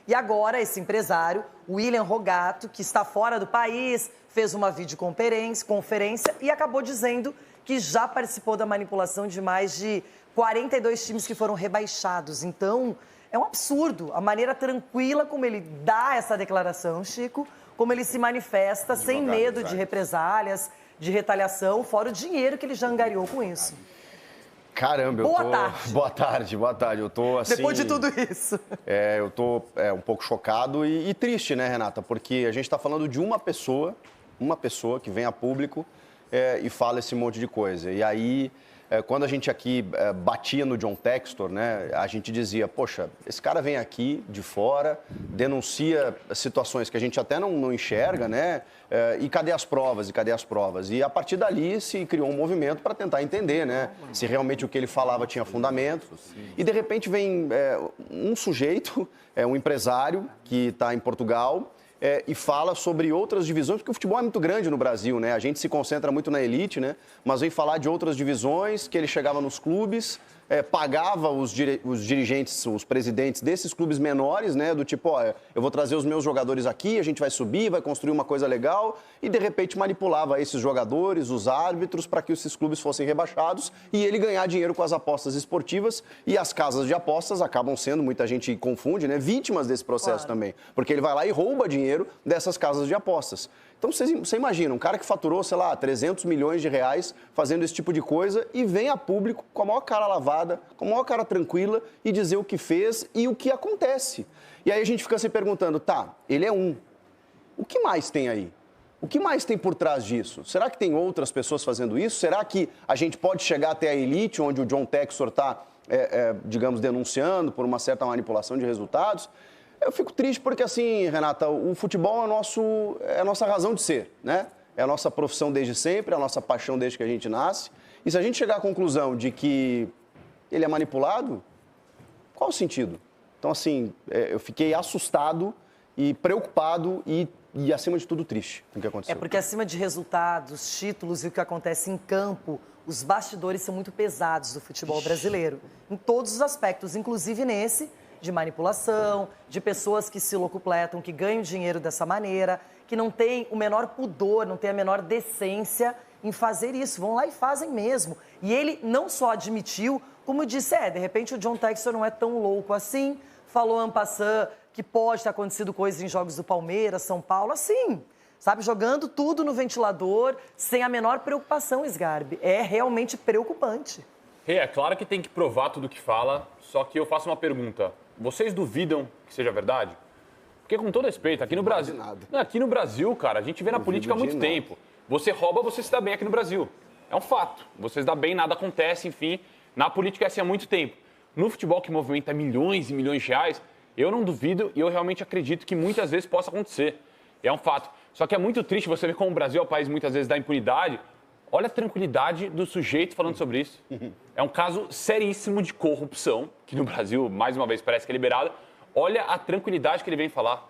E agora esse empresário, William Rogato, que está fora do país, fez uma videoconferência e acabou dizendo que já participou da manipulação de mais de 42 times que foram rebaixados. Então, é um absurdo a maneira tranquila como ele dá essa declaração, Chico, como ele se manifesta sem medo de represálias, de retaliação, fora o dinheiro que ele já angariou com isso. Caramba, Boa tarde. Boa tarde. Eu tô assim... Depois de tudo isso. Eu tô um pouco chocado e triste, né, Renata? Porque a gente está falando de uma pessoa que vem a público e fala esse monte de coisa. E aí, quando a gente aqui batia no John Textor, né, a gente dizia, poxa, esse cara vem aqui de fora, denuncia situações que a gente até não enxerga, né? E cadê as provas? E a partir dali se criou um movimento para tentar entender, né? Se realmente o que ele falava tinha fundamento. E de repente vem um sujeito, um empresário que está em Portugal, e fala sobre outras divisões, porque o futebol é muito grande no Brasil, né? A gente se concentra muito na elite, né? Mas vem falar de outras divisões, que ele chegava nos clubes, pagava os dirigentes, os presidentes desses clubes menores, né? Do tipo, eu vou trazer os meus jogadores aqui, a gente vai subir, vai construir uma coisa legal, e de repente manipulava esses jogadores, os árbitros, para que esses clubes fossem rebaixados e ele ganhar dinheiro com as apostas esportivas. E as casas de apostas acabam sendo, muita gente confunde, né? Vítimas desse processo também, porque ele vai lá e rouba dinheiro dessas casas de apostas. Então, você imagina, um cara que faturou, sei lá, 300 milhões de reais fazendo esse tipo de coisa e vem a público com a maior cara lavada, com a maior cara tranquila e dizer o que fez e o que acontece. E aí a gente fica se perguntando, tá, ele é um. O que mais tem aí? O que mais tem por trás disso? Será que tem outras pessoas fazendo isso? Será que a gente pode chegar até a elite, onde o John Textor está, digamos, denunciando por uma certa manipulação de resultados? Eu fico triste porque, assim, Renata, o futebol é a nossa razão de ser, né? É a nossa profissão desde sempre, é a nossa paixão desde que a gente nasce. E se a gente chegar à conclusão de que ele é manipulado, qual o sentido? Então, assim, eu fiquei assustado e preocupado e, acima de tudo, triste com o que aconteceu. Porque acima de resultados, títulos e o que acontece em campo, os bastidores são muito pesados do futebol brasileiro, em todos os aspectos, inclusive nesse de manipulação, de pessoas que se locupletam, que ganham dinheiro dessa maneira, que não têm o menor pudor, não têm a menor decência em fazer isso. Vão lá e fazem mesmo. E ele não só admitiu, como disse, de repente o John Textor não é tão louco assim, falou en passant que pode ter acontecido coisas em jogos do Palmeiras, São Paulo, assim, sabe, jogando tudo no ventilador, sem a menor preocupação, Sgarbi. É realmente preocupante. É claro que tem que provar tudo que fala, só que eu faço uma pergunta. Vocês duvidam que seja verdade? Porque, com todo respeito, aqui no Brasil... Aqui no Brasil, cara, a gente vê na política há muito tempo. Você rouba, você se dá bem aqui no Brasil. É um fato. Você se dá bem, nada acontece, enfim. Na política é assim há muito tempo. No futebol, que movimenta milhões e milhões de reais, eu não duvido e eu realmente acredito que muitas vezes possa acontecer. É um fato. Só que é muito triste você ver como o Brasil é o país, muitas vezes, da impunidade. Olha a tranquilidade do sujeito falando sobre isso. É um caso seríssimo de corrupção, que no Brasil, mais uma vez, parece que é liberado. Olha a tranquilidade que ele vem falar.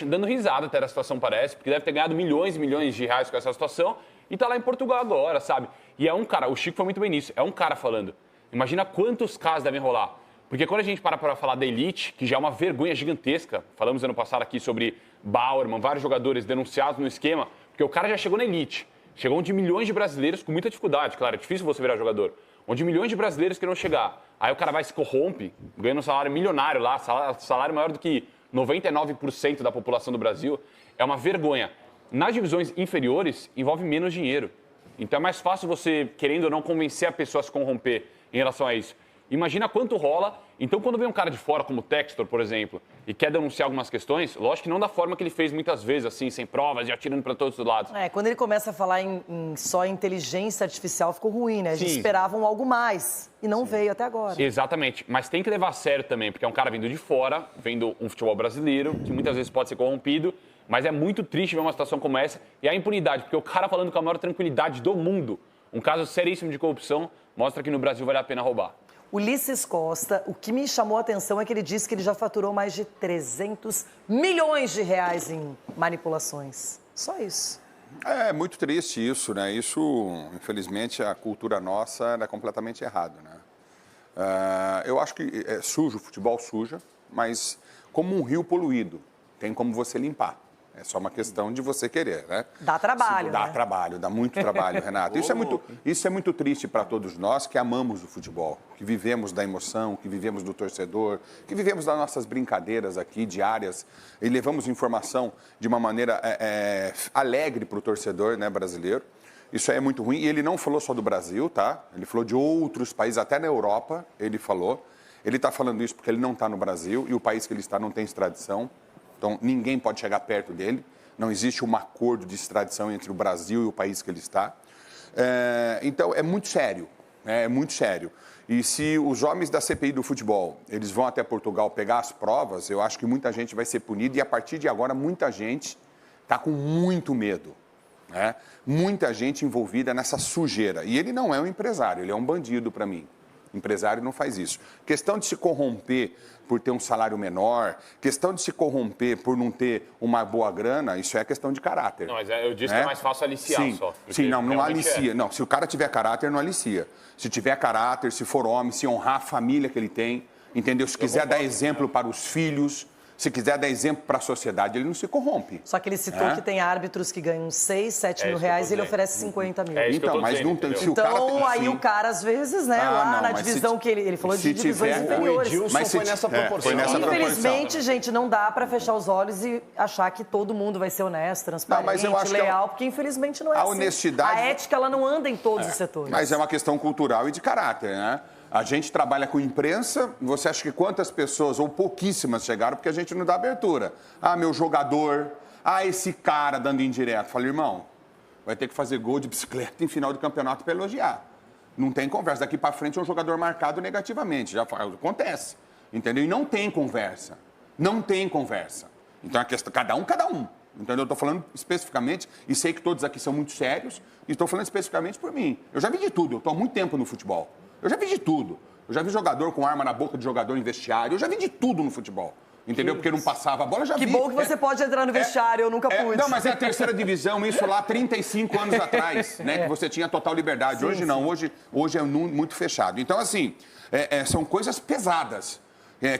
Dando risada até da situação, parece, porque deve ter ganhado milhões e milhões de reais com essa situação e tá lá em Portugal agora, sabe? E é um cara, o Chico foi muito bem nisso, é um cara falando. Imagina quantos casos devem rolar. Porque quando a gente para falar da elite, que já é uma vergonha gigantesca, falamos ano passado aqui sobre Bauerman, vários jogadores denunciados no esquema, porque o cara já chegou na elite. Chegou onde milhões de brasileiros com muita dificuldade, claro, é difícil você virar jogador. Onde milhões de brasileiros queriam chegar. Aí o cara vai se corrompe, ganhando um salário milionário lá, salário maior do que 99% da população do Brasil. É uma vergonha. Nas divisões inferiores, envolve menos dinheiro. Então é mais fácil você, querendo ou não, convencer a pessoa a se corromper em relação a isso. Imagina quanto rola. Então, quando vem um cara de fora, como o Textor, por exemplo, e quer denunciar algumas questões, lógico que não da forma que ele fez muitas vezes, assim, sem provas e atirando para todos os lados. Quando ele começa a falar só inteligência artificial, ficou ruim, né? A gente esperava algo mais e não veio até agora. Exatamente. Mas tem que levar a sério também, porque é um cara vindo de fora, vendo um futebol brasileiro, que muitas vezes pode ser corrompido, mas é muito triste ver uma situação como essa e a impunidade, porque o cara falando com a maior tranquilidade do mundo, um caso seríssimo de corrupção, mostra que no Brasil vale a pena roubar. Ulisses Costa, o que me chamou a atenção é que ele disse que ele já faturou mais de 300 milhões de reais em manipulações. Só isso. É muito triste isso, né? Isso, infelizmente, a cultura nossa é completamente errada, né? Eu acho que é sujo, o futebol suja, mas como um rio poluído. Tem como você limpar. É só uma questão de você querer, né? Dá trabalho, Dá né? trabalho, dá muito trabalho, Renato. Isso é muito triste para todos nós que amamos o futebol, que vivemos da emoção, que vivemos do torcedor, que vivemos das nossas brincadeiras aqui diárias e levamos informação de uma maneira alegre para o torcedor, né, brasileiro. Isso aí é muito ruim. E ele não falou só do Brasil, tá? Ele falou de outros países, até na Europa ele falou. Ele está falando isso porque ele não está no Brasil e o país que ele está não tem extradição. Então, ninguém pode chegar perto dele. Não existe um acordo de extradição entre o Brasil e o país que ele está. Então, é muito sério. É muito sério. E se os homens da CPI do futebol, eles vão até Portugal pegar as provas, eu acho que muita gente vai ser punida. E, a partir de agora, muita gente está com muito medo. Né? Muita gente envolvida nessa sujeira. E ele não é um empresário, ele é um bandido para mim. Empresário não faz isso. Questão de se corromper por ter um salário menor, questão de se corromper por não ter uma boa grana, isso é questão de caráter. Não, mas eu disse que é mais fácil aliciar sim, só. Sim, não alicia. Não, se o cara tiver caráter, não alicia. Se tiver caráter, se for homem, se honrar a família que ele tem, entendeu? Se quiser dar exemplo para os filhos, se quiser dar exemplo para a sociedade, ele não se corrompe. Só que ele citou que tem árbitros que ganham 6, 7 mil reais e ele oferece 50 mil. Então, mas não tem. Então, aí o cara, às vezes, né, lá na divisão que ele falou de divisões inferiores. Mas foi nessa proporção. Infelizmente, gente, não dá para fechar os olhos e achar que todo mundo vai ser honesto, transparente, leal, porque infelizmente não é a assim. Honestidade... A ética, ela não anda em todos os setores. Mas é uma questão cultural e de caráter, né? A gente trabalha com imprensa, você acha que quantas pessoas, ou pouquíssimas, chegaram porque a gente não dá abertura? Ah, meu jogador, esse cara dando indireto. Falei, irmão, vai ter que fazer gol de bicicleta em final de campeonato para elogiar. Não tem conversa. Daqui para frente é um jogador marcado negativamente. Já acontece, entendeu? E não tem conversa. Não tem conversa. Então, a questão, cada um. Entendeu? Eu estou falando especificamente, e sei que todos aqui são muito sérios, e estou falando especificamente por mim. Eu já vi de tudo, eu estou há muito tempo no futebol. Eu já vi de tudo. Eu já vi jogador com arma na boca de jogador em vestiário. Eu já vi de tudo no futebol. Entendeu? Porque não passava a bola, já vi. Que bom que você pode entrar no vestiário, eu nunca pude. Não, mas é a terceira divisão, isso lá 35 anos atrás, né? Que você tinha total liberdade. Sim, hoje não, hoje é muito fechado. Então, assim, são coisas pesadas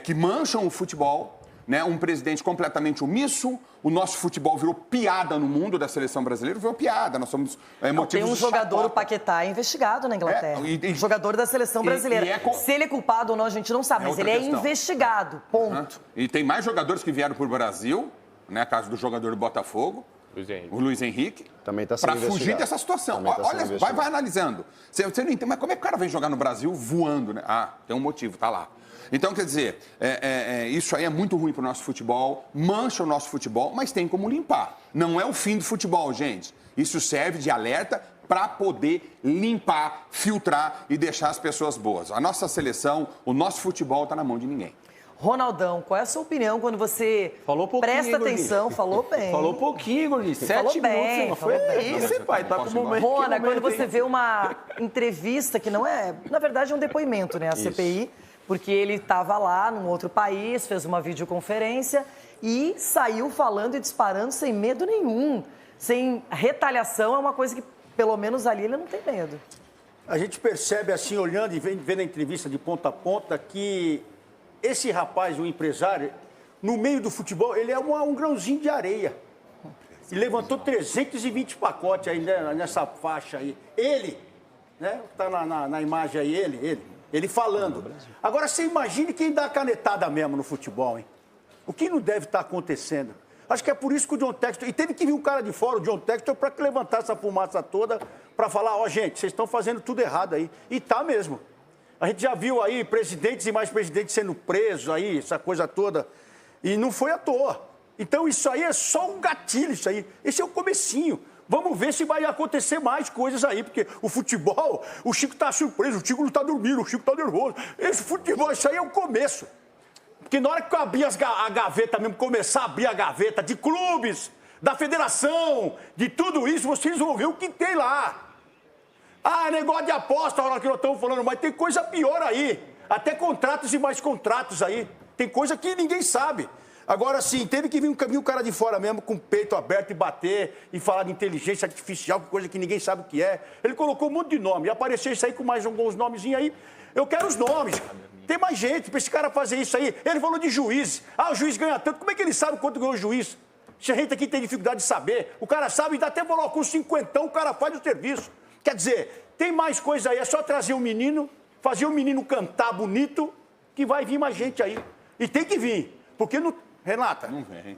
que mancham o futebol. Né? Um presidente completamente omisso, o nosso futebol virou piada no mundo da seleção brasileira, virou piada, nós somos motivos tem um jogador, o Paquetá, investigado na Inglaterra. Jogador da seleção brasileira. Se ele é culpado ou não, a gente não sabe, mas ele é investigado, ponto. E tem mais jogadores que vieram para o Brasil, né? Caso do jogador do Botafogo, o Luiz Henrique, também está sendo para fugir dessa situação. Olha, vai analisando. Você não entende, mas como é que o cara vem jogar no Brasil voando, né? Tem um motivo, tá lá. Então, quer dizer, isso aí é muito ruim para o nosso futebol, mancha o nosso futebol, mas tem como limpar. Não é o fim do futebol, gente. Isso serve de alerta para poder limpar, filtrar e deixar as pessoas boas. A nossa seleção, o nosso futebol está na mão de ninguém. Ronaldão, qual é a sua opinião quando você presta atenção? Falou bem. Falou pouquinho, Gordinho. 7 minutos. Foi isso, pai. Tá com o momento. Rona, quando você vê uma entrevista que não é... Na verdade, é um depoimento, né? A CPI... Porque ele estava lá num outro país, fez uma videoconferência e saiu falando e disparando sem medo nenhum. Sem retaliação, é uma coisa que, pelo menos ali, ele não tem medo. A gente percebe, assim, olhando e vendo a entrevista de ponta a ponta, que esse rapaz, o empresário, no meio do futebol, ele é um grãozinho de areia. E levantou 320 pacotes aí nessa faixa aí. Ele, né? Está na imagem aí, ele falando. Agora, você imagine quem dá a canetada mesmo no futebol, hein? O que não deve estar acontecendo? Acho que é por isso que o John Textor... E teve que vir um cara de fora, o John Textor, para levantar essa fumaça toda, para falar, gente, vocês estão fazendo tudo errado aí. E tá mesmo. A gente já viu aí presidentes e mais presidentes sendo presos aí, essa coisa toda. E não foi à toa. Então, isso aí é só um gatilho, isso aí. Esse é o comecinho. Vamos ver se vai acontecer mais coisas aí, porque o futebol, o Chico está surpreso, o Chico não está dormindo, o Chico está nervoso. Esse futebol, isso aí é o começo. Porque na hora que eu abrir a gaveta mesmo, começar a abrir a gaveta de clubes, da federação, de tudo isso, vocês vão ver o que tem lá. Negócio de aposta, a hora que nós estamos falando, mas tem coisa pior aí. Até contratos e mais contratos aí. Tem coisa que ninguém sabe. Agora, sim, teve que vir um cara de fora mesmo, com o peito aberto e bater, e falar de inteligência artificial, coisa que ninguém sabe o que é. Ele colocou um monte de nome, e apareceu isso aí com mais alguns nomezinhos aí. Eu quero os nomes. tem mais gente para esse cara fazer isso aí. Ele falou de juiz. O juiz ganha tanto. Como é que ele sabe quanto ganhou o juiz? Se a gente aqui tem dificuldade de saber, o cara sabe, ainda até falou, com 50, o cara faz o serviço. Quer dizer, tem mais coisa aí, é só trazer um menino, fazer o menino cantar bonito, que vai vir mais gente aí. E tem que vir, porque não... Renata,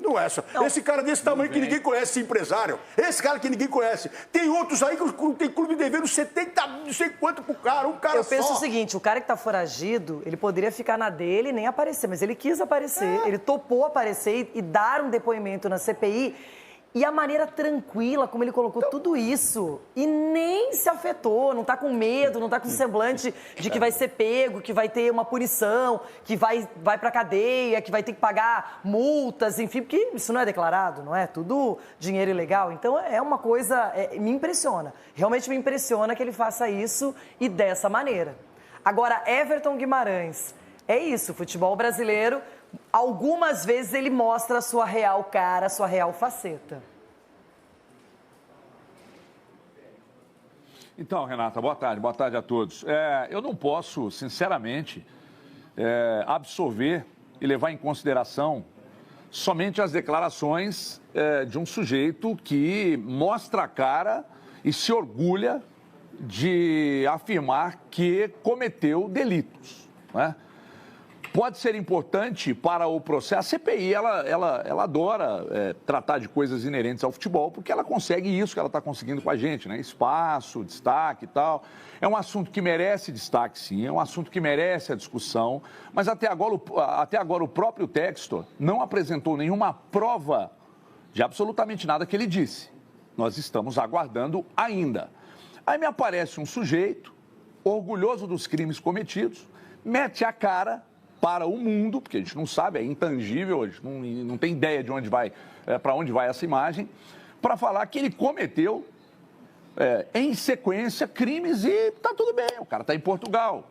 não é só. Não. Esse cara desse tamanho que ninguém conhece, esse empresário. Esse cara que ninguém conhece. Tem outros aí que tem clube devendo 70, não sei quanto pro cara, um cara só. Eu penso o seguinte, o cara que tá foragido, ele poderia ficar na dele e nem aparecer, mas ele quis aparecer, ele topou aparecer e dar um depoimento na CPI. E a maneira tranquila como ele colocou tudo isso e nem se afetou, não tá com medo, não tá com semblante de que vai ser pego, que vai ter uma punição, que vai pra cadeia, que vai ter que pagar multas, enfim, porque isso não é declarado, não é? Tudo dinheiro ilegal. Então é uma coisa, me impressiona. Realmente me impressiona que ele faça isso e dessa maneira. Agora, Everton Guimarães, é isso, o futebol brasileiro... Algumas vezes ele mostra a sua real cara, a sua real faceta. Então, Renata, boa tarde a todos. Eu não posso, sinceramente, absorver e levar em consideração somente as declarações de um sujeito que mostra a cara e se orgulha de afirmar que cometeu delitos, né? Pode ser importante para o processo. A CPI, ela adora tratar de coisas inerentes ao futebol, porque ela consegue isso que ela está conseguindo com a gente, né? Espaço, destaque e tal. É um assunto que merece destaque, sim, é um assunto que merece a discussão, mas até agora o próprio Textor não apresentou nenhuma prova de absolutamente nada que ele disse. Nós estamos aguardando ainda. Aí me aparece um sujeito, orgulhoso dos crimes cometidos, mete a cara para o mundo, porque a gente não sabe, é intangível, a gente não tem ideia de onde vai, para onde vai essa imagem, para falar que ele cometeu, em sequência, crimes e está tudo bem, o cara está em Portugal.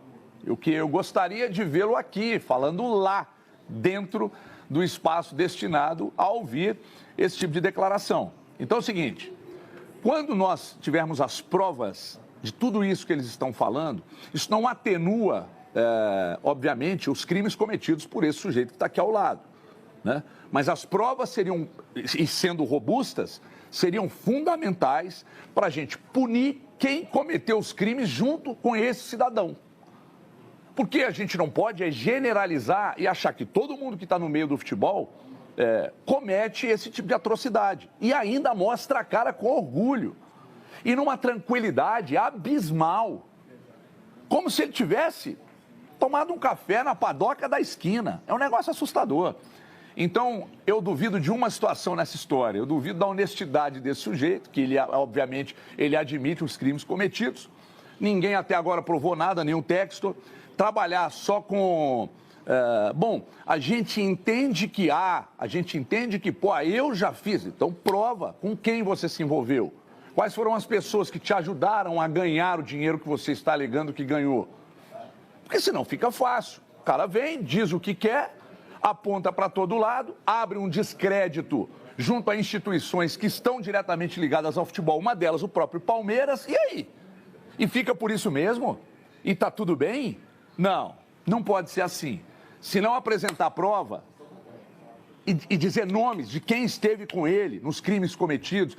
O que eu gostaria de vê-lo aqui, falando lá, dentro do espaço destinado a ouvir esse tipo de declaração. Então é o seguinte, quando nós tivermos as provas de tudo isso que eles estão falando, isso não atenua obviamente, os crimes cometidos por esse sujeito que está aqui ao lado, né? Mas as provas seriam, e sendo robustas, seriam fundamentais para a gente punir quem cometeu os crimes junto com esse cidadão. Porque a gente não pode generalizar e achar que todo mundo que está no meio do futebol comete esse tipo de atrocidade. E ainda mostra a cara com orgulho. E numa tranquilidade abismal. Como se ele tivesse tomado um café na padoca da esquina. É um negócio assustador. Então, eu duvido de uma situação nessa história. Eu duvido da honestidade desse sujeito, que ele, obviamente, ele admite os crimes cometidos. Ninguém até agora provou nada, nenhum Textor. Trabalhar só com... a gente entende que eu já fiz. Então, prova com quem você se envolveu. Quais foram as pessoas que te ajudaram a ganhar o dinheiro que você está alegando que ganhou? Porque senão fica fácil. O cara vem, diz o que quer, aponta para todo lado, abre um descrédito junto a instituições que estão diretamente ligadas ao futebol, uma delas o próprio Palmeiras, e aí? E fica por isso mesmo? E tá tudo bem? Não, não pode ser assim. Se não apresentar prova e dizer nomes de quem esteve com ele nos crimes cometidos,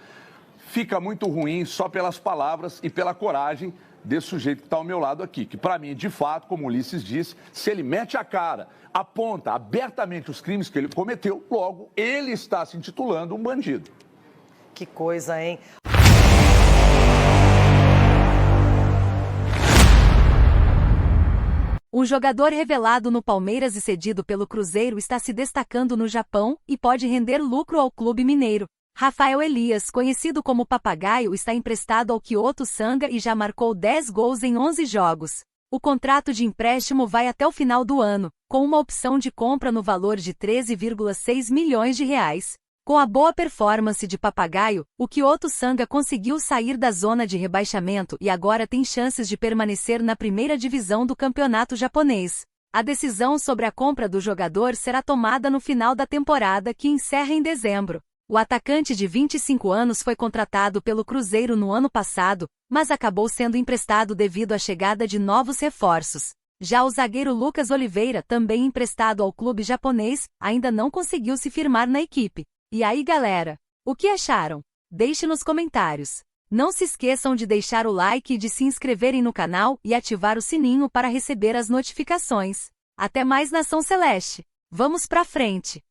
fica muito ruim só pelas palavras e pela coragem desse sujeito que está ao meu lado aqui, que para mim, de fato, como Ulisses disse, se ele mete a cara, aponta abertamente os crimes que ele cometeu, logo ele está se intitulando um bandido. Que coisa, hein? O jogador revelado no Palmeiras e cedido pelo Cruzeiro está se destacando no Japão e pode render lucro ao clube mineiro. Rafael Elias, conhecido como Papagaio, está emprestado ao Kyoto Sanga e já marcou 10 gols em 11 jogos. O contrato de empréstimo vai até o final do ano, com uma opção de compra no valor de 13,6 milhões de reais. Com a boa performance de Papagaio, o Kyoto Sanga conseguiu sair da zona de rebaixamento e agora tem chances de permanecer na primeira divisão do campeonato japonês. A decisão sobre a compra do jogador será tomada no final da temporada, que encerra em dezembro. O atacante de 25 anos foi contratado pelo Cruzeiro no ano passado, mas acabou sendo emprestado devido à chegada de novos reforços. Já o zagueiro Lucas Oliveira, também emprestado ao clube japonês, ainda não conseguiu se firmar na equipe. E aí, galera? O que acharam? Deixe nos comentários. Não se esqueçam de deixar o like e de se inscreverem no canal e ativar o sininho para receber as notificações. Até mais, Nação Celeste! Vamos pra frente!